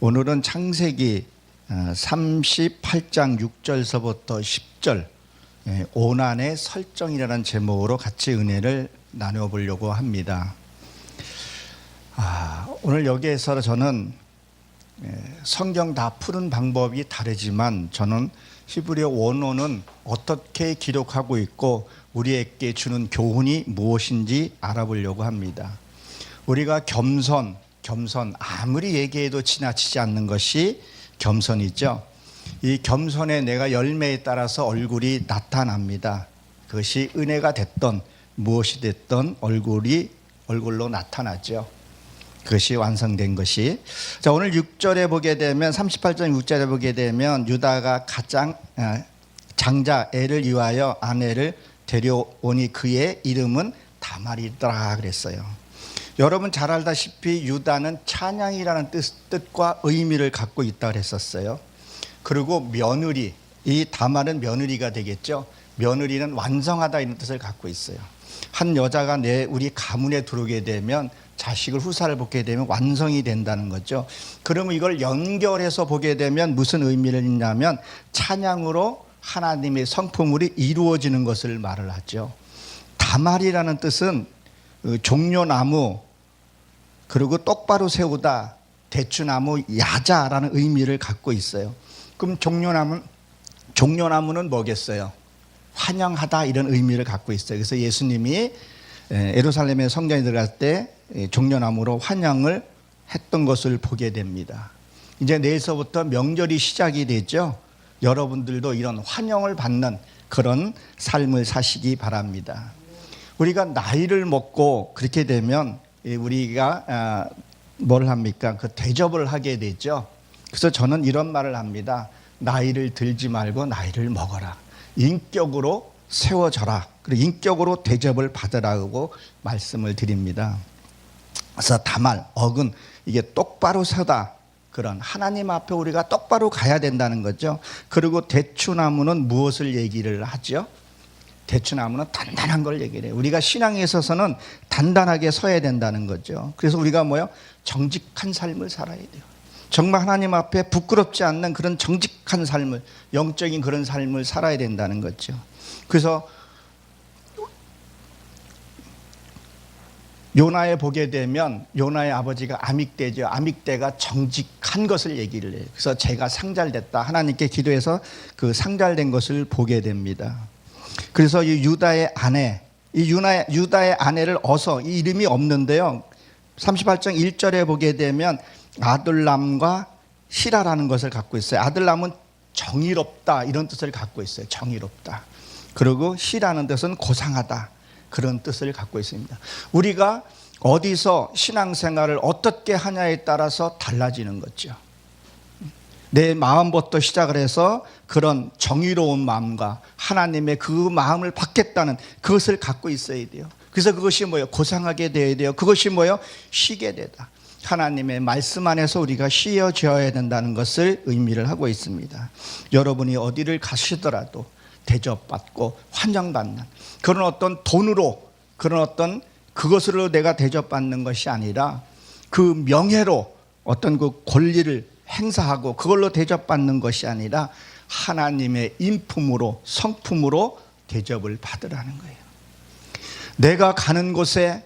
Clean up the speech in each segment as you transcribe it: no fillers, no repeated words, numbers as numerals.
오늘은 창세기 38장 6절서부터 10절 오난의 설정이라는 제목으로 같이 은혜를 나눠보려고 합니다. 오늘 여기에서 저는 성경 다 푸는 방법이 다르지만 저는 히브리어 원어는 어떻게 기록하고 있고 우리에게 주는 교훈이 무엇인지 알아보려고 합니다. 우리가 겸손 아무리 얘기해도 지나치지 않는 것이 겸손이죠. 이 겸손에 내가 열매에 따라서 얼굴이 나타납니다. 그것이 은혜가 됐던 무엇이 됐던 얼굴로 나타나죠. 그것이 완성된 것이. 자, 오늘 6절에 보게 되면 38장 6절에 보게 되면 유다가 가장 장자 애를 위하여 아내를 데려오니 그의 이름은 다말이더라 그랬어요. 여러분 잘 알다시피 유다는 찬양이라는 뜻과 의미를 갖고 있다고 했었어요. 그리고 며느리, 이 다말은 며느리가 되겠죠. 며느리는 완성하다 이런 뜻을 갖고 있어요. 한 여자가 우리 가문에 들어오게 되면 자식을 후사를 보게 되면 완성이 된다는 거죠. 그러면 이걸 연결해서 보게 되면 무슨 의미를 있냐면 찬양으로 하나님의 성품물이 이루어지는 것을 말을 하죠. 다말이라는 뜻은 종려나무, 그리고 똑바로 세우다, 대추나무, 야자라는 의미를 갖고 있어요. 그럼 종려나무는 뭐겠어요? 환영하다 이런 의미를 갖고 있어요. 그래서 예수님이 예루살렘에 성전에 들어갈 때 종려나무로 환영을 했던 것을 보게 됩니다. 이제 내일서부터 명절이 시작이 되죠. 여러분들도 이런 환영을 받는 그런 삶을 사시기 바랍니다. 우리가 나이를 먹고 그렇게 되면 우리가 뭘 합니까? 그 대접을 하게 되죠. 그래서 저는 이런 말을 합니다. 나이를 들지 말고 나이를 먹어라. 인격으로 세워져라. 그리고 인격으로 대접을 받으라고 말씀을 드립니다. 그래서 다말, 어근, 이게 똑바로 서다. 그런 하나님 앞에 우리가 똑바로 가야 된다는 거죠. 그리고 대추나무는 무엇을 얘기를 하죠? 대추나무는 단단한 걸 얘기를 해요. 우리가 신앙에 있어서는 단단하게 서야 된다는 거죠. 그래서 우리가 정직한 삶을 살아야 돼요. 정말 하나님 앞에 부끄럽지 않는 그런 정직한 삶을, 영적인 그런 삶을 살아야 된다는 거죠. 그래서 요나에 보게 되면 요나의 아버지가 아믹대죠. 아믹대가 정직한 것을 얘기를 해요. 그래서 제가 상잘됐다. 하나님께 기도해서 그 상잘된 것을 보게 됩니다. 그래서 이 유다의 아내, 유다의 아내를 이 이름이 없는데요. 38장 1절에 보게 되면 아둘람과 시라라는 것을 갖고 있어요. 아둘람은 정의롭다 이런 뜻을 갖고 있어요. 정의롭다. 그리고 시라는 뜻은 고상하다 그런 뜻을 갖고 있습니다. 우리가 어디서 신앙생활을 어떻게 하냐에 따라서 달라지는 거죠. 내 마음부터 시작을 해서 그런 정의로운 마음과 하나님의 그 마음을 받겠다는 그것을 갖고 있어야 돼요. 그래서 그것이 고상하게 되어야 돼요. 그것이 쉬게 되다. 하나님의 말씀 안에서 우리가 쉬어져야 된다는 것을 의미를 하고 있습니다. 여러분이 어디를 가시더라도 대접받고 환영받는 그런 어떤 돈으로 그런 어떤 그것으로 내가 대접받는 것이 아니라 그 명예로 어떤 그 권리를 행사하고 그걸로 대접받는 것이 아니라 하나님의 인품으로 성품으로 대접을 받으라는 거예요. 내가 가는 곳에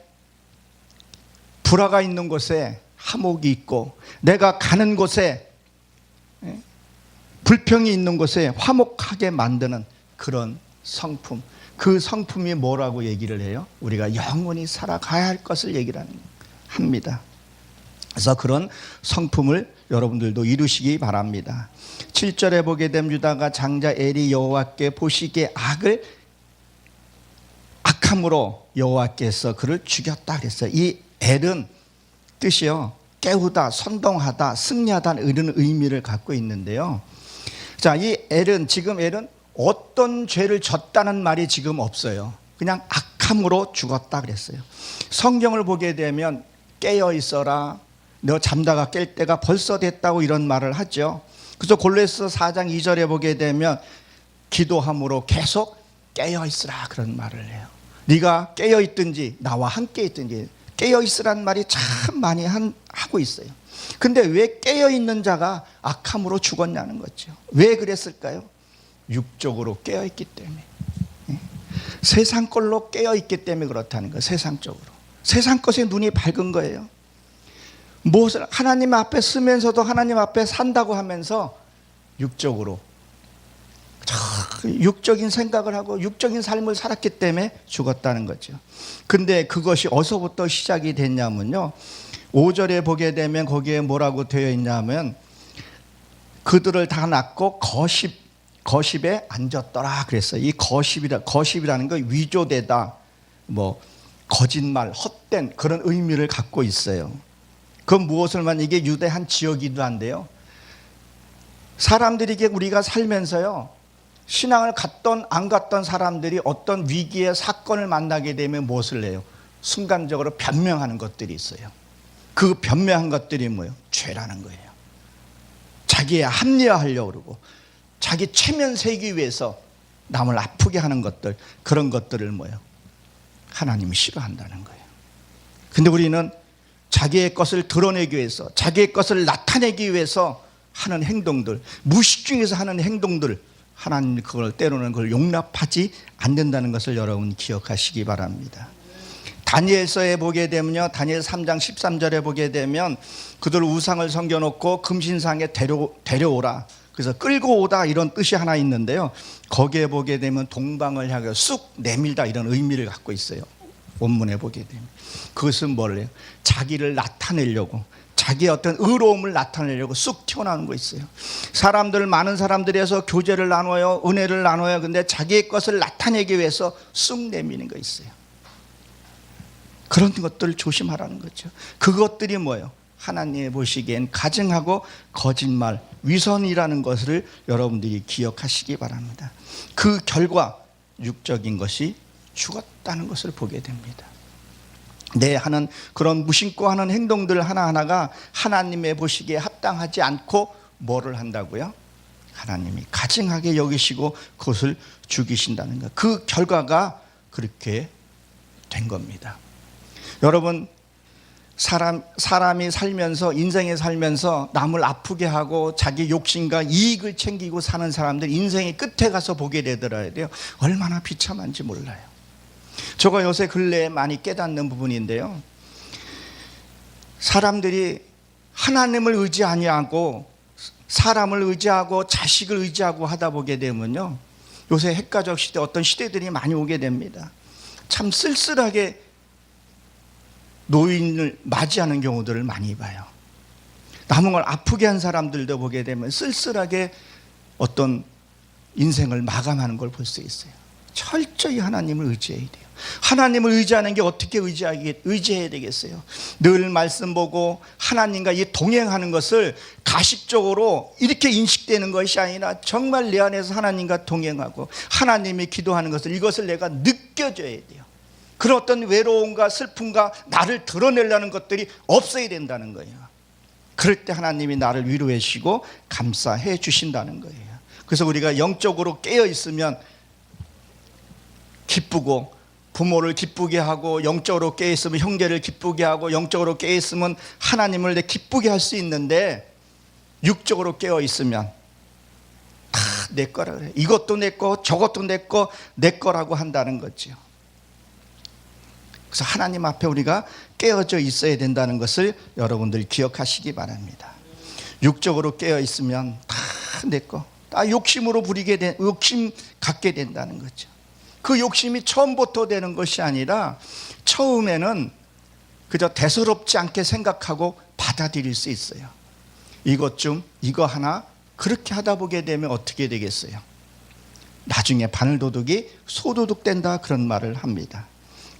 불화가 있는 곳에 화목이 있고 내가 가는 곳에 불평이 있는 곳에 화목하게 만드는 그런 성품, 그 성품이 뭐라고 얘기를 해요? 우리가 영원히 살아가야 할 것을 얘기를 합니다. 그래서 그런 성품을 여러분들도 이루시기 바랍니다. 7절에 보게 되면 유다가 장자 엘이 여호와께 보시기에 악함으로 여호와께서 그를 죽였다 그랬어요. 이 엘은 뜻이요, 깨우다, 선동하다, 승리하다 이런 의미를 갖고 있는데요. 자, 이 엘은 어떤 죄를 졌다는 말이 지금 없어요. 그냥 악함으로 죽었다 그랬어요. 성경을 보게 되면 깨어 있어라, 너 잠다가 깰 때가 벌써 됐다고 이런 말을 하죠. 그래서 골로새서 4장 2절에 보게 되면 기도함으로 계속 깨어 있으라 그런 말을 해요. 네가 깨어 있든지 나와 함께 있든지 깨어 있으란 말이 참 많이 하고 있어요. 근데 왜 깨어있는 자가 악함으로 죽었냐는 거죠. 왜 그랬을까요? 육적으로 깨어있기 때문에. 세상 걸로 깨어있기 때문에 그렇다는 거예요. 세상적으로. 세상 것에 눈이 밝은 거예요. 무엇을 하나님 앞에 쓰면서도 하나님 앞에 산다고 하면서 육적으로 육적인 생각을 하고 육적인 삶을 살았기 때문에 죽었다는 거죠. 근데 그것이 어디서부터 시작이 됐냐면요, 5절에 보게 되면 거기에 뭐라고 되어 있냐면 그들을 다 낳고 거십에 앉았더라 그랬어요. 이 거십이라는 거 위조되다, 뭐 거짓말, 헛된 그런 의미를 갖고 있어요. 그건 무엇을 말하면 이게 유대 한 지역이기도 한데요, 사람들에게 우리가 살면서요, 신앙을 갔던 안 갔던 사람들이 어떤 위기의 사건을 만나게 되면 무엇을 해요? 순간적으로 변명하는 것들이 있어요. 그 변명한 것들이 뭐예요? 죄라는 거예요. 자기에 합리화하려고 그러고 자기 체면 세기 위해서 남을 아프게 하는 것들, 그런 것들을 뭐예요? 하나님이 싫어한다는 거예요. 근데 우리는 자기의 것을 드러내기 위해서, 자기의 것을 나타내기 위해서 하는 행동들, 무의식 중에서 하는 행동들, 하나님 그걸 때로는 그걸 용납하지 않는다는 것을 여러분 기억하시기 바랍니다. 다니엘서에 보게 되면요, 다니엘 3장 13절에 보게 되면 그들 우상을 섬겨놓고 금신상에 데려오라, 그래서 끌고 오다 이런 뜻이 하나 있는데요, 거기에 보게 되면 동방을 향해 쑥 내밀다 이런 의미를 갖고 있어요. 원문에 보게 되면 그것은 뭐래요? 자기를 나타내려고, 자기의 어떤 의로움을 나타내려고 쑥 튀어나오는 거 있어요. 사람들, 많은 사람들에서 교제를 나눠요, 은혜를 나눠요. 근데 자기의 것을 나타내기 위해서 쑥 내미는 거 있어요. 그런 것들을 조심하라는 거죠. 그것들이 뭐예요? 하나님이 보시기엔 가증하고 거짓말, 위선이라는 것을 여러분들이 기억하시기 바랍니다. 그 결과 육적인 것이 죽었다는 것을 보게 됩니다. 내 하는 그런 무심코 하는 행동들 하나하나가 하나님의 보시기에 합당하지 않고 뭐를 한다고요? 하나님이 가증하게 여기시고 그것을 죽이신다는 것. 그 결과가 그렇게 된 겁니다. 여러분, 사람이 살면서, 인생에 살면서 남을 아프게 하고 자기 욕심과 이익을 챙기고 사는 사람들 인생의 끝에 가서 보게 되더라도 얼마나 비참한지 몰라요. 제가 요새 근래에 많이 깨닫는 부분인데요, 사람들이 하나님을 의지 아니하고 사람을 의지하고 자식을 의지하고 하다 보게 되면요, 요새 핵가족 시대, 어떤 시대들이 많이 오게 됩니다. 참 쓸쓸하게 노인을 맞이하는 경우들을 많이 봐요. 남은 걸 아프게 한 사람들도 보게 되면 쓸쓸하게 어떤 인생을 마감하는 걸 볼 수 있어요. 철저히 하나님을 의지해야 돼요. 하나님을 의지하는 게 어떻게 의지해야 되겠어요? 늘 말씀 보고 하나님과 이 동행하는 것을 가식적으로 이렇게 인식되는 것이 아니라 정말 내 안에서 하나님과 동행하고 하나님이 기도하는 것을, 이것을 내가 느껴져야 돼요. 그런 어떤 외로움과 슬픔과 나를 드러내려는 것들이 없어야 된다는 거예요. 그럴 때 하나님이 나를 위로해 주시고 감싸해 주신다는 거예요. 그래서 우리가 영적으로 깨어 있으면 기쁘고, 부모를 기쁘게 하고, 영적으로 깨어 있으면 형제를 기쁘게 하고, 영적으로 깨어 있으면 하나님을 기쁘게 할 수 있는데, 육적으로 깨어 있으면 다 내 거라 그래요. 이것도 내 거, 저것도 내 거, 내 거라고 한다는 거죠. 그래서 하나님 앞에 우리가 깨어져 있어야 된다는 것을 여러분들 기억하시기 바랍니다. 육적으로 깨어 있으면 다 내 거, 다 욕심으로 욕심 갖게 된다는 거죠. 그 욕심이 처음부터 되는 것이 아니라 처음에는 그저 대수롭지 않게 생각하고 받아들일 수 있어요. 이것 좀, 이거 하나, 그렇게 하다 보게 되면 어떻게 되겠어요? 나중에 바늘도둑이 소도둑 된다, 그런 말을 합니다.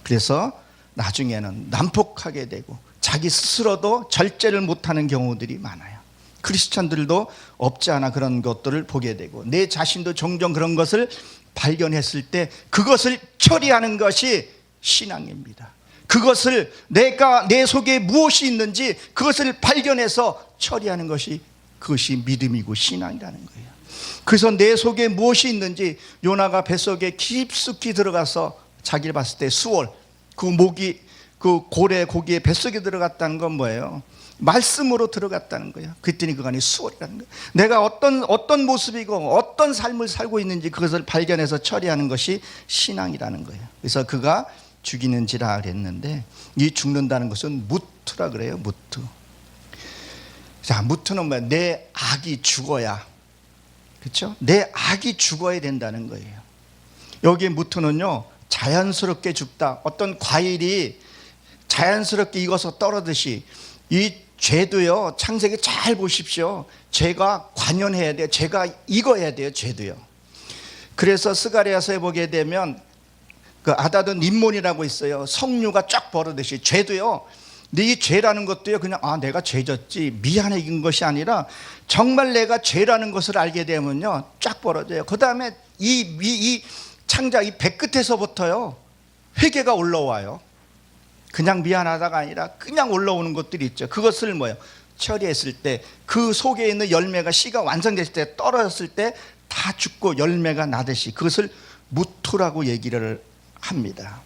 그래서 나중에는 난폭하게 되고 자기 스스로도 절제를 못하는 경우들이 많아요. 크리스찬들도 없지 않아 그런 것들을 보게 되고, 내 자신도 종종 그런 것을 발견했을 때 그것을 처리하는 것이 신앙입니다. 그것을 내가 내 속에 무엇이 있는지 그것을 발견해서 처리하는 것이, 그것이 믿음이고 신앙이라는 거예요. 그래서 내 속에 무엇이 있는지, 요나가 뱃속에 깊숙이 들어가서 자기를 봤을 때 수월, 그 고래 고기의 뱃속에 들어갔다는 건 뭐예요? 말씀으로 들어갔다는 거예요. 그랬더니 그간이 수월이라는 거예요. 내가 어떤 모습이고 어떤 삶을 살고 있는지 그것을 발견해서 처리하는 것이 신앙이라는 거예요. 그래서 그가 죽이는지라 그랬는데, 이 죽는다는 것은 무트라 그래요. 무트. 자, 무트는 뭐야? 내 악이 죽어야, 그렇죠? 내 악이 죽어야 된다는 거예요. 여기 무트는요, 자연스럽게 죽다. 어떤 과일이 자연스럽게 익어서 떨어듯이 이 죄도요, 창세기 잘 보십시오. 죄가 관연해야 돼요. 죄가 익어야 돼요. 죄도요. 그래서 스가랴서에 보게 되면 그 아다돈 임몬이라고 있어요. 석류가 쫙 버르듯이 죄도요, 이 죄라는 것도요, 그냥 내가 죄졌지 미안해진 것이 아니라 정말 내가 죄라는 것을 알게 되면요, 쫙 벌어져요. 그 다음에 이 창자 이 배끝에서부터요, 회개가 올라와요. 그냥 미안하다가 아니라 그냥 올라오는 것들이 있죠. 그것을 뭐예요? 처리했을 때 그 속에 있는 열매가 씨가 완성됐을 때, 떨어졌을 때 다 죽고 열매가 나듯이, 그것을 무토라고 얘기를 합니다.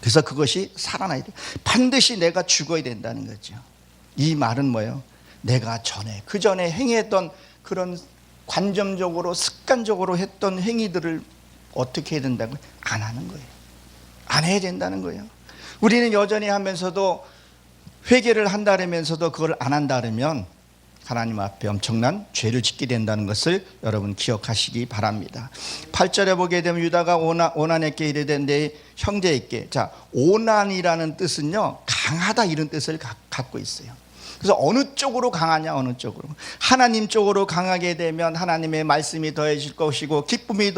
그래서 그것이 살아나야 돼. 반드시 내가 죽어야 된다는 거죠. 이 말은 뭐예요? 내가 그 전에 행했던 그런 관점적으로 습관적으로 했던 행위들을 어떻게 해야 된다고요? 안 하는 거예요. 안 해야 된다는 거예요. 우리는 여전히 하면서도 회개를 한다면서도 그걸 안 한다면 하나님 앞에 엄청난 죄를 짓게 된다는 것을 여러분 기억하시기 바랍니다. 8절에 보게 되면 유다가 오난에게 이르되 내 형제에게, 자, 오난이라는 뜻은요, 강하다 이런 뜻을 갖고 있어요. 그래서 어느 쪽으로 강하냐, 어느 쪽으로. 하나님 쪽으로 강하게 되면 하나님의 말씀이 더해질 것이고 기쁨이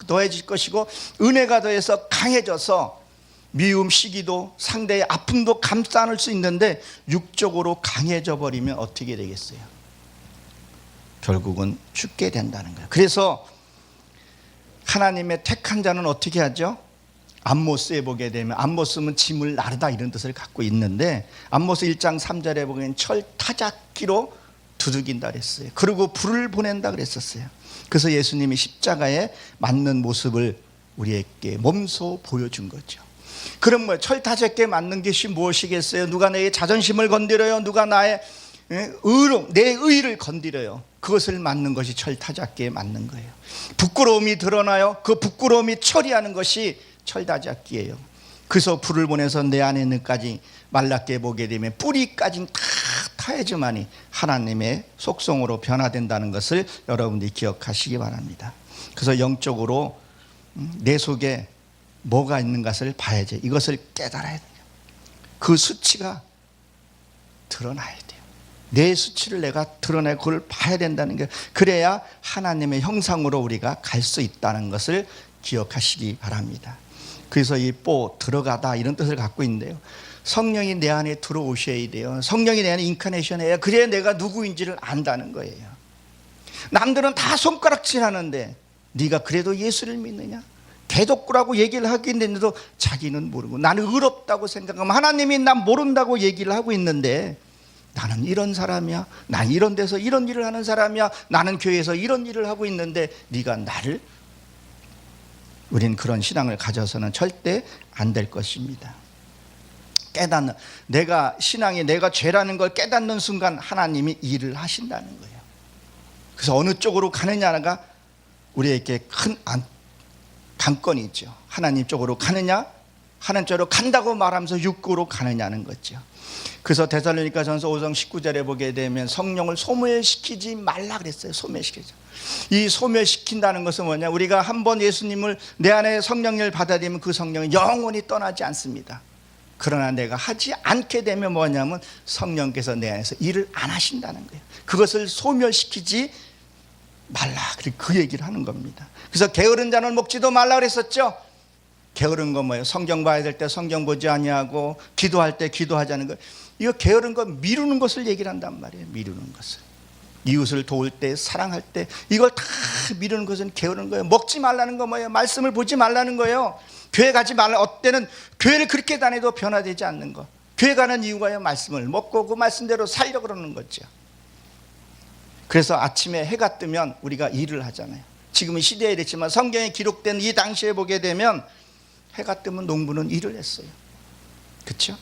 더해질 것이고 은혜가 더해서 강해져서 미움, 시기도 상대의 아픔도 감싸 안을 수 있는데, 육적으로 강해져 버리면 어떻게 되겠어요? 결국은 죽게 된다는 거예요. 그래서 하나님의 택한 자는 어떻게 하죠? 암모스에 보게 되면, 암모스는 짐을 나르다 이런 뜻을 갖고 있는데, 암모스 1장 3절에 보면 철 타작기로 두들긴다 그랬어요. 그리고 불을 보낸다 그랬었어요. 그래서 예수님이 십자가에 맞는 모습을 우리에게 몸소 보여준 거죠. 그럼 뭐 철타작기에 맞는 것이 무엇이겠어요? 누가 내 자존심을 건드려요? 누가 나의 내 의를 건드려요? 그것을 맞는 것이 철타작기에 맞는 거예요. 부끄러움이 드러나요? 그 부끄러움이 처리하는 것이 철타작기예요. 그래서 불을 보내서 내 안에 있는까지 말랐게 보게 되면 뿌리까지 다 타야지만이 하나님의 속성으로 변화된다는 것을 여러분들이 기억하시기 바랍니다. 그래서 영적으로 내 속에 뭐가 있는 것을 봐야죠. 이것을 깨달아야 돼요. 그 수치가 드러나야 돼요. 내 수치를 내가 드러내고 그걸 봐야 된다는 게, 그래야 하나님의 형상으로 우리가 갈 수 있다는 것을 기억하시기 바랍니다. 그래서 이 들어가다 이런 뜻을 갖고 있는데요, 성령이 내 안에 들어오셔야 돼요. 성령이 내 안에 인카네이션해야, 그래야 내가 누구인지를 안다는 거예요. 남들은 다 손가락질 하는데 네가 그래도 예수를 믿느냐? 대독구라고 얘기를 하겠는데도 자기는 모르고, 나는 의롭다고 생각하면 하나님이 난 모른다고 얘기를 하고 있는데, 나는 이런 사람이야, 난 이런 데서 이런 일을 하는 사람이야, 나는 교회에서 이런 일을 하고 있는데 네가 나를, 우린 그런 신앙을 가져서는 절대 안 될 것입니다. 깨닫는, 내가 신앙이 내가 죄라는 걸 깨닫는 순간 하나님이 일을 하신다는 거예요. 그래서 어느 쪽으로 가느냐가 우리에게 큰 관건이 있죠. 하나님 쪽으로 가느냐, 하나님 쪽으로 간다고 말하면서 육구로 가느냐는 거죠. 그래서 데살로니가전서 5장 19절에 보게 되면 성령을 소멸시키지 말라 그랬어요. 소멸시키죠. 이 소멸시킨다는 것은 뭐냐, 우리가 한번 예수님을 내 안에 성령을 받아들이면 그 성령은 영원히 떠나지 않습니다. 그러나 내가 하지 않게 되면 뭐냐면 성령께서 내 안에서 일을 안 하신다는 거예요. 그것을 소멸시키지 말라, 그 얘기를 하는 겁니다. 그래서 게으른 자는 먹지도 말라 그랬었죠. 게으른 건 뭐예요? 성경 봐야 될 때 성경 보지 아니하고, 기도할 때 기도하지 않는 거, 이거 게으른 건 미루는 것을 얘기를 한단 말이에요. 미루는 것을, 이웃을 도울 때, 사랑할 때, 이걸 다 미루는 것은 게으른 거예요. 먹지 말라는 거 뭐예요? 말씀을 보지 말라는 거예요. 교회 가지 말라. 어때는 교회를 그렇게 다녀도 변화되지 않는 거. 교회 가는 이유가요, 말씀을 먹고 그 말씀대로 살려고 그러는 거죠. 그래서 아침에 해가 뜨면 우리가 일을 하잖아요. 지금은 시대에 이랬지만 성경에 기록된 이 당시에 보게 되면 해가 뜨면 농부는 일을 했어요. 그렇죠?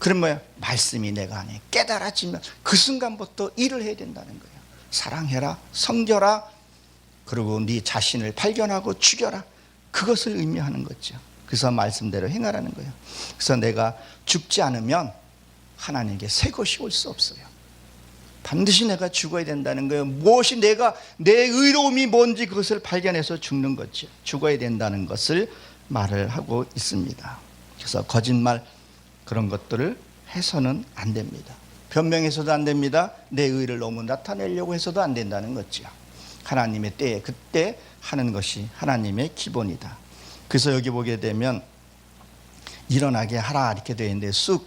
그럼 뭐야? 말씀이 내가 안에 깨달아지면 그 순간부터 일을 해야 된다는 거예요. 사랑해라, 섬겨라, 그리고 네 자신을 발견하고 죽여라. 그것을 의미하는 거죠. 그래서 말씀대로 행하라는 거예요. 그래서 내가 죽지 않으면 하나님께 새 것이 올 수 없어요. 반드시 내가 죽어야 된다는 거예요. 무엇이 내 의로움이 뭔지 그것을 발견해서 죽는 거죠. 죽어야 된다는 것을 말을 하고 있습니다. 그래서 거짓말 그런 것들을 해서는 안 됩니다. 변명해서도 안 됩니다. 내 의를 너무 나타내려고 해서도 안 된다는 거죠. 하나님의 때에 그때 하는 것이 하나님의 기본이다. 그래서 여기 보게 되면 일어나게 하라 이렇게 되어 있는데 쑥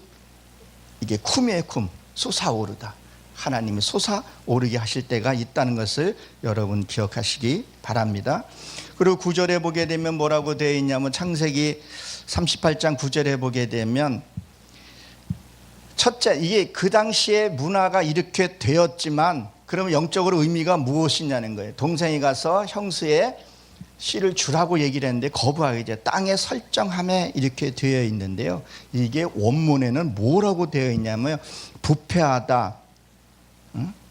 이게 쿰이에요. 쿰 솟아오르다. 하나님이 솟아오르게 하실 때가 있다는 것을 여러분 기억하시기 바랍니다. 그리고 9절에 보게 되면 뭐라고 되어 있냐면 창세기 38장 9절에 보게 되면 첫째, 이게 그 당시에 문화가 이렇게 되었지만 그러면 영적으로 의미가 무엇이냐는 거예요. 동생이 가서 형수의 씨를 주라고 얘기를 했는데 거부하게 이제 땅에 설정함에 이렇게 되어 있는데요. 이게 원문에는 뭐라고 되어 있냐면 부패하다,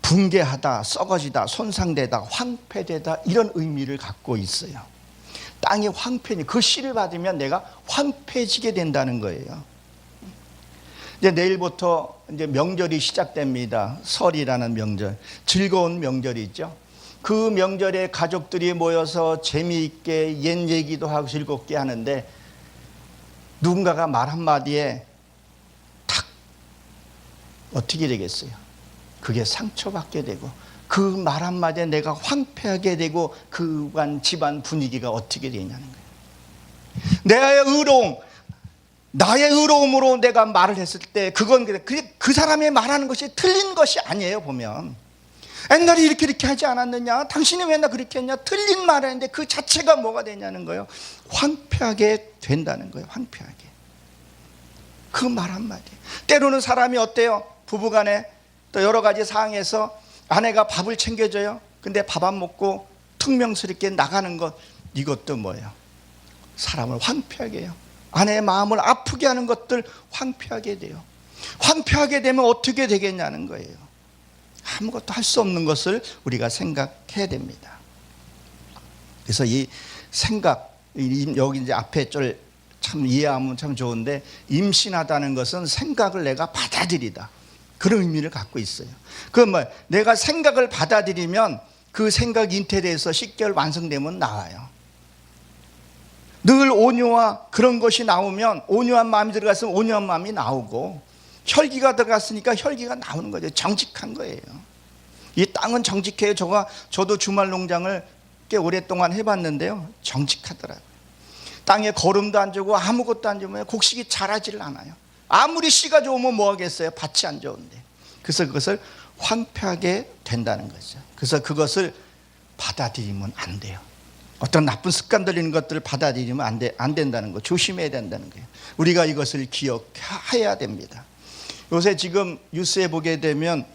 붕괴하다, 썩어지다, 손상되다, 황폐되다 이런 의미를 갖고 있어요. 땅이 황폐니 그 씨를 받으면 내가 황폐해지게 된다는 거예요. 이제 내일부터 이제 명절이 시작됩니다. 설이라는 명절, 즐거운 명절이죠. 그 명절에 가족들이 모여서 재미있게 옛 얘기도 하고 즐겁게 하는데 누군가가 말 한마디에 탁 어떻게 되겠어요? 그게 상처받게 되고 그 말 한마디에 내가 황폐하게 되고 그 집안 분위기가 어떻게 되냐는 거예요. 나의 의로움으로 내가 말을 했을 때 그건 그 사람의 말하는 것이 틀린 것이 아니에요. 보면 옛날에 이렇게 하지 않았느냐, 당신이 맨날 그렇게 했냐, 틀린 말을 했는데 그 자체가 뭐가 되냐는 거예요. 황폐하게 된다는 거예요. 황폐하게. 그 말 한마디. 때로는 사람이 어때요? 부부간에 또 여러 가지 상황에서 아내가 밥을 챙겨줘요. 근데 밥 안 먹고 퉁명스럽게 나가는 것, 이것도 뭐예요? 사람을 황폐하게 해요. 아내의 마음을 아프게 하는 것들 황폐하게 돼요. 황폐하게 되면 어떻게 되겠냐는 거예요. 아무것도 할 수 없는 것을 우리가 생각해야 됩니다. 그래서 이 생각, 여기 이제 앞에 줄 참 이해하면 참 좋은데, 임신하다는 것은 생각을 내가 받아들이다, 그런 의미를 갖고 있어요. 그 내가 생각을 받아들이면 그 생각 인태에서 10개월 완성되면 나와요. 늘 온유와 그런 것이 나오면 온유한 마음이 들어갔으면 온유한 마음이 나오고, 혈기가 들어갔으니까 혈기가 나오는 거죠. 정직한 거예요. 이 땅은 정직해요. 저도 주말 농장을 꽤 오랫동안 해봤는데요, 정직하더라고요. 땅에 거름도 안 주고 아무것도 안 주면 곡식이 자라지를 않아요. 아무리 씨가 좋으면 뭐 하겠어요? 밭이 안 좋은데. 그래서 그것을 황폐하게 된다는 거죠. 그래서 그것을 받아들이면 안 돼요. 어떤 나쁜 습관 들이는 것들을 받아들이면 안 된다는 거, 조심해야 된다는 거예요. 우리가 이것을 기억해야 됩니다. 요새 지금 뉴스에 보게 되면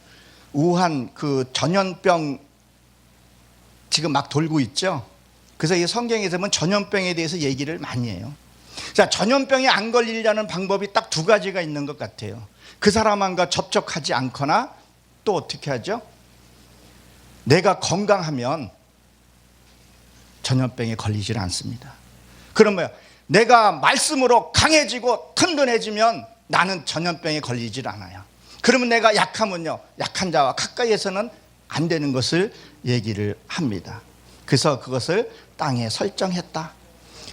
우한 그 전염병 지금 막 돌고 있죠. 그래서 이 성경에서 보면 전염병에 대해서 얘기를 많이 해요. 자, 전염병에 안 걸리려는 방법이 딱 두 가지가 있는 것 같아요. 그 사람과 접촉하지 않거나, 또 어떻게 하죠? 내가 건강하면 전염병에 걸리질 않습니다. 그러면 내가 말씀으로 강해지고 튼튼해지면 나는 전염병에 걸리질 않아요. 그러면 내가 약하면요, 약한 자와 가까이에서는 안 되는 것을 얘기를 합니다. 그래서 그것을 땅에 설정했다.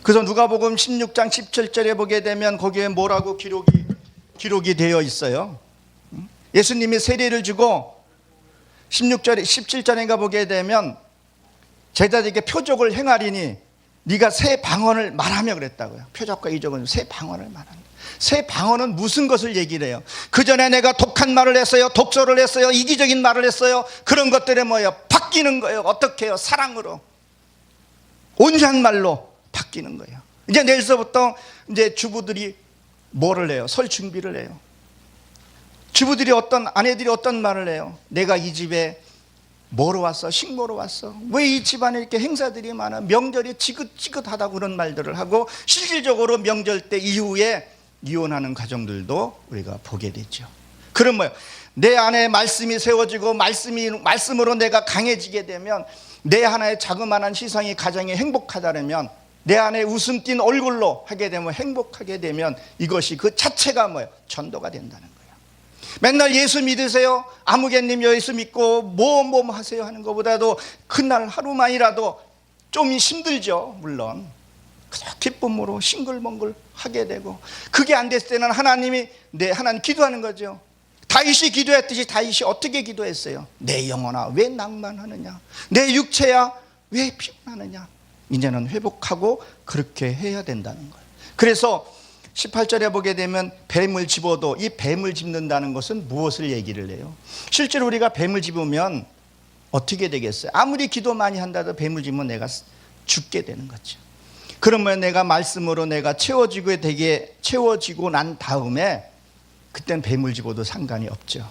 그래서 누가복음 16장 17절에 보게 되면 거기에 뭐라고 기록이 되어 있어요. 예수님이 세례를 주고 16절에 17절인가 보게 되면 제자들에게 표적을 행하리니 네가 새 방언을 말하며 그랬다고요. 표적과 이적은 새 방언을 말한다. 새 방언은 무슨 것을 얘기를 해요? 그 전에 내가 독한 말을 했어요, 독소를 했어요, 이기적인 말을 했어요. 그런 것들에 뭐예요? 바뀌는 거예요. 어떻게 해요? 사랑으로, 온유한 말로 바뀌는 거예요. 이제 내일서부터 이제 주부들이 뭐를 해요? 설 준비를 해요. 주부들이 아내들이 어떤 말을 해요? 내가 이 집에 뭐로 왔어? 식모로 왔어? 왜 이 집안에 이렇게 행사들이 많아? 명절이 지긋지긋하다고 그런 말들을 하고, 실질적으로 명절 때 이후에 이혼하는 가정들도 우리가 보게 되죠. 그럼 뭐예요? 내 안에 말씀이 세워지고 말씀으로 내가 강해지게 되면 내 하나의 자그마한 희생이 가정이 행복하다면, 내 안에 웃음 띤 얼굴로 하게 되면, 행복하게 되면 이것이 그 자체가 뭐예요? 전도가 된다는 거예요. 맨날 예수 믿으세요, 아무개님 예수 믿고 뭐 하세요 하는 것보다도 그날 하루만이라도 좀 힘들죠. 물론 기쁨으로 싱글벙글 하게 되고, 그게 안 됐을 때는 하나님 기도하는 거죠. 다윗이 기도했듯이 다윗이 어떻게 기도했어요? 내 영혼아 왜 낭만하느냐, 내 육체야 왜 피곤하느냐. 이제는 회복하고 그렇게 해야 된다는 거예요. 그래서 18절에 보게 되면 뱀을 집어도, 이 뱀을 집는다는 것은 무엇을 얘기를 해요? 실제로 우리가 뱀을 집으면 어떻게 되겠어요? 아무리 기도 많이 한다도 뱀을 집으면 내가 죽게 되는 거죠. 그러면 내가 말씀으로 내가 채워지고 난 다음에 그땐 뱀을 집어도 상관이 없죠.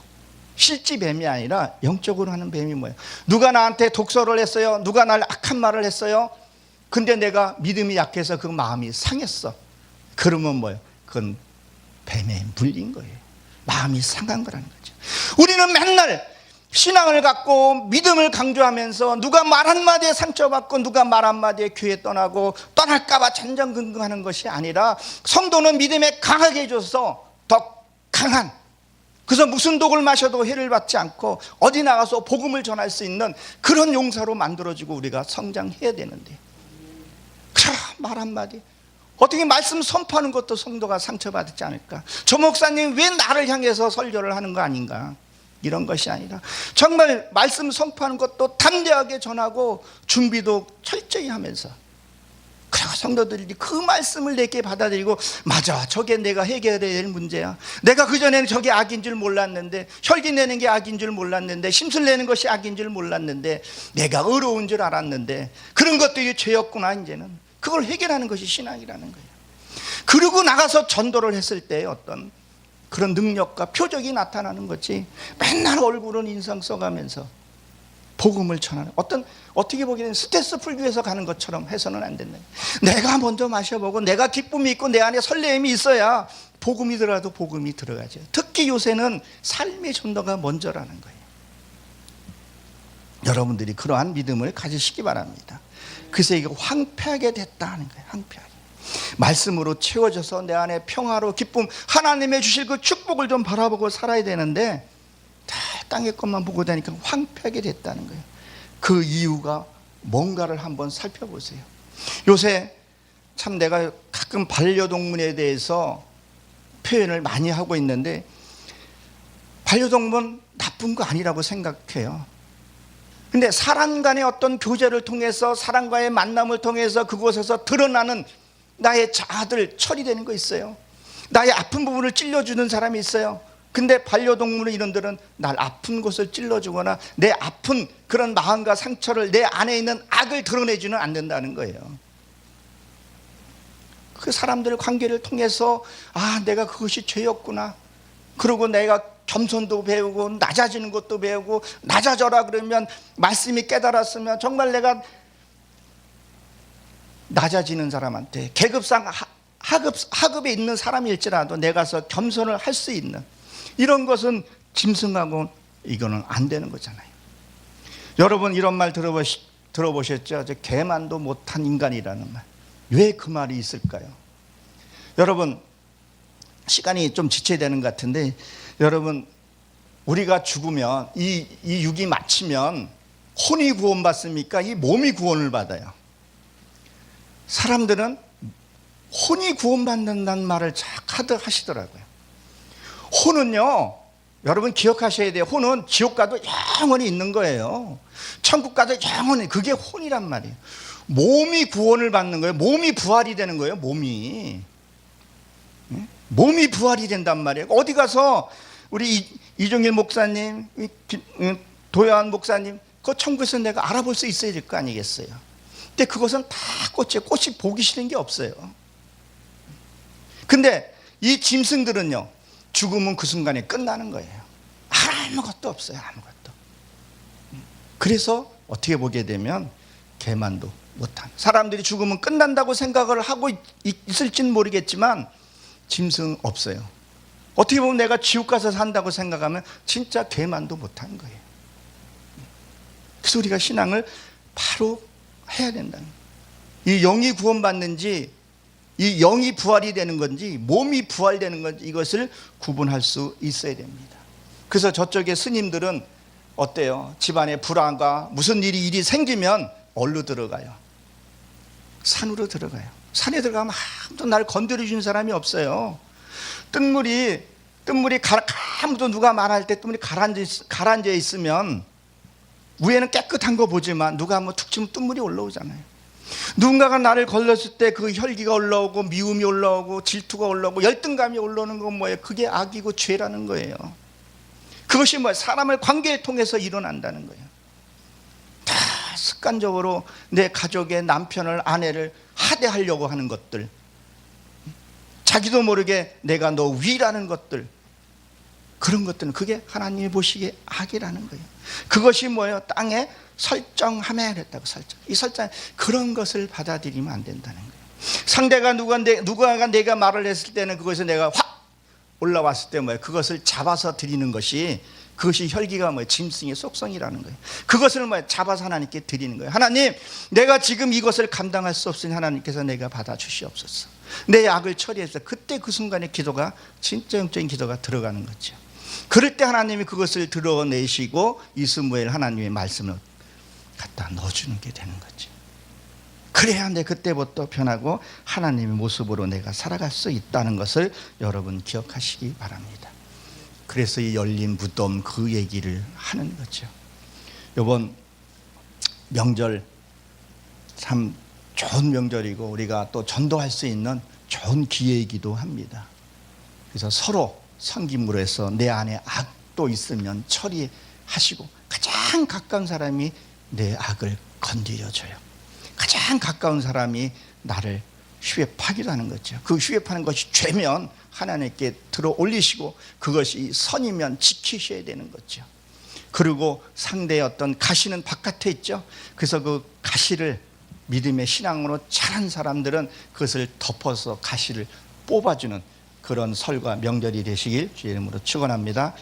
실제 뱀이 아니라 영적으로 하는 뱀이 뭐예요? 누가 나한테 독설을 했어요, 누가 날 악한 말을 했어요. 근데 내가 믿음이 약해서 그 마음이 상했어. 그러면 뭐예요? 그건 뱀에 물린 거예요. 마음이 상한 거라는 거죠. 우리는 맨날 신앙을 갖고 믿음을 강조하면서 누가 말 한마디에 상처받고 누가 말 한마디에 교회 떠나고 떠날까봐 전전긍긍하는 것이 아니라, 성도는 믿음에 강하게 해줘서 더 강한, 그래서 무슨 독을 마셔도 해를 받지 않고 어디 나가서 복음을 전할 수 있는 그런 용사로 만들어지고 우리가 성장해야 되는데, 말 한마디, 어떻게 말씀 선포하는 것도 성도가 상처받지 않을까? 저 목사님 왜 나를 향해서 설교를 하는 거 아닌가? 이런 것이 아니라 정말 말씀 선포하는 것도 담대하게 전하고 준비도 철저히 하면서, 그리고 성도들이 그 말씀을 내게 받아들이고, 맞아, 저게 내가 해결해야 될 문제야. 내가 그전에는 저게 악인 줄 몰랐는데, 혈기 내는 게 악인 줄 몰랐는데, 심술 내는 것이 악인 줄 몰랐는데, 내가 의로운 줄 알았는데 그런 것들이 죄였구나. 이제는 그걸 해결하는 것이 신앙이라는 거예요. 그리고 나가서 전도를 했을 때 어떤 그런 능력과 표적이 나타나는 거지, 맨날 얼굴은 인상 써가면서 복음을 전하는, 어떻게 보기에는 스트레스 풀기 위해서 가는 것처럼 해서는 안 된다. 내가 먼저 마셔보고 내가 기쁨이 있고 내 안에 설레임이 있어야 복음이 들어가도 복음이 들어가죠. 특히 요새는 삶의 전도가 먼저라는 거예요. 여러분들이 그러한 믿음을 가지시기 바랍니다. 그래서 이거 황폐하게 됐다 하는 거예요. 황폐하게. 말씀으로 채워져서 내 안에 평화로 기쁨, 하나님의 주실 그 축복을 좀 바라보고 살아야 되는데 다 땅의 것만 보고 다니까 황폐하게 됐다는 거예요. 그 이유가 뭔가를 한번 살펴보세요. 요새 참 내가 가끔 반려동물에 대해서 표현을 많이 하고 있는데, 반려동물은 나쁜 거 아니라고 생각해요. 근데 사람 간의 어떤 교제를 통해서, 사람과의 만남을 통해서 그곳에서 드러나는 나의 자아들 처리되는 거 있어요. 나의 아픈 부분을 찔러주는 사람이 있어요. 근데 반려동물은 이런들은 날 아픈 곳을 찔러주거나 내 아픈 그런 마음과 상처를, 내 안에 있는 악을 드러내지는 않는다는 거예요. 그 사람들 관계를 통해서 내가 그것이 죄였구나, 그리고 내가 겸손도 배우고 낮아지는 것도 배우고, 낮아져라 그러면 말씀이 깨달았으면 정말 내가 낮아지는 사람한테 계급상 하급에 있는 사람일지라도 내가서 겸손을 할 수 있는 이런 것은 짐승하고 이거는 안 되는 거잖아요. 여러분 이런 말 들어보셨죠? 저 개만도 못한 인간이라는 말. 왜 그 말이 있을까요? 여러분 시간이 좀 지체되는 되는 것 같은데, 여러분 우리가 죽으면 이 육이 마치면 혼이 구원받습니까? 이 몸이 구원을 받아요. 사람들은 혼이 구원받는다는 말을 자꾸 하시더라고요. 혼은요, 여러분 기억하셔야 돼요. 혼은 지옥 가도 영원히 있는 거예요. 천국 가도 영원히, 그게 혼이란 말이에요. 몸이 구원을 받는 거예요. 몸이 부활이 되는 거예요. 몸이 부활이 된단 말이에요. 어디 가서 우리 이종일 목사님, 도요한 목사님, 그 천국에서 내가 알아볼 수 있어야 될 거 아니겠어요? 근데 그것은 다 꽃이 보기 싫은 게 없어요. 근데 이 짐승들은요, 죽으면 그 순간에 끝나는 거예요. 아무것도 없어요. 아무것도. 그래서 어떻게 보게 되면 개만도 못한, 사람들이 죽으면 끝난다고 생각을 하고 있을지는 모르겠지만 짐승 없어요. 어떻게 보면 내가 지옥 가서 산다고 생각하면 진짜 되만도 못한 거예요. 그래서 우리가 신앙을 바로 해야 된다는 거예요. 이 영이 구원받는지, 이 영이 부활이 되는 건지, 몸이 부활되는 건지, 이것을 구분할 수 있어야 됩니다. 그래서 저쪽에 스님들은 어때요? 집안에 불화가 무슨 일이 생기면 어디로 들어가요? 산으로 들어가요. 산에 들어가면 아무도 날 건드려 주는 사람이 없어요. 뜬물이 아무도 누가 말할 때 뜬물이 가라앉아 있으면 위에는 깨끗한 거 보지만 누가 한번 툭 치면 뜬물이 올라오잖아요. 누군가가 나를 걸렸을 때 그 혈기가 올라오고 미움이 올라오고 질투가 올라오고 열등감이 올라오는 건 뭐예요? 그게 악이고 죄라는 거예요. 그것이 뭐예요? 사람을 관계를 통해서 일어난다는 거예요. 다 습관적으로 내 가족의 남편을, 아내를 하대하려고 하는 것들, 자기도 모르게 내가 너 위라는 것들, 그런 것들은 그게 하나님이 보시기에 악이라는 거예요. 그것이 뭐예요? 땅에 설정하며 그랬다고. 이 설정, 그런 것을 받아들이면 안 된다는 거예요. 상대가 누가 내가 말을 했을 때는 그것에서 내가 확 올라왔을 때 뭐예요? 그것을 잡아서 드리는 것이, 그것이 혈기가 뭐예요? 짐승의 속성이라는 거예요. 그것을 뭐예요? 잡아서 하나님께 드리는 거예요. 하나님, 내가 지금 이것을 감당할 수 없으니 하나님께서 내가 받아 주시옵소서. 내 악을 처리해서, 그때 그 순간에 기도가, 진짜 영적인 기도가 들어가는 거죠. 그럴 때 하나님이 그것을 드러내시고 이스무엘 하나님의 말씀을 갖다 넣어주는 게 되는 거죠. 그래야 내 그때부터 변하고 하나님의 모습으로 내가 살아갈 수 있다는 것을 여러분 기억하시기 바랍니다. 그래서 이 열린 무덤, 그 얘기를 하는 거죠. 이번 명절 참 좋은 명절이고 우리가 또 전도할 수 있는 좋은 기회이기도 합니다. 그래서 서로 섬김으로 해서 내 안에 악도 있으면 처리하시고, 가장 가까운 사람이 내 악을 건드려줘요. 가장 가까운 사람이 나를 휴회파기도 하는 거죠. 그 휴회파는 것이 죄면 하나님께 들어 올리시고, 그것이 선이면 지키셔야 되는 거죠. 그리고 상대의 어떤 가시는 바깥에 있죠. 그래서 그 가시를 믿음의 신앙으로 잘한 사람들은 그것을 덮어서 가시를 뽑아주는 그런 설과 명절이 되시길 주의 이름으로 축원합니다.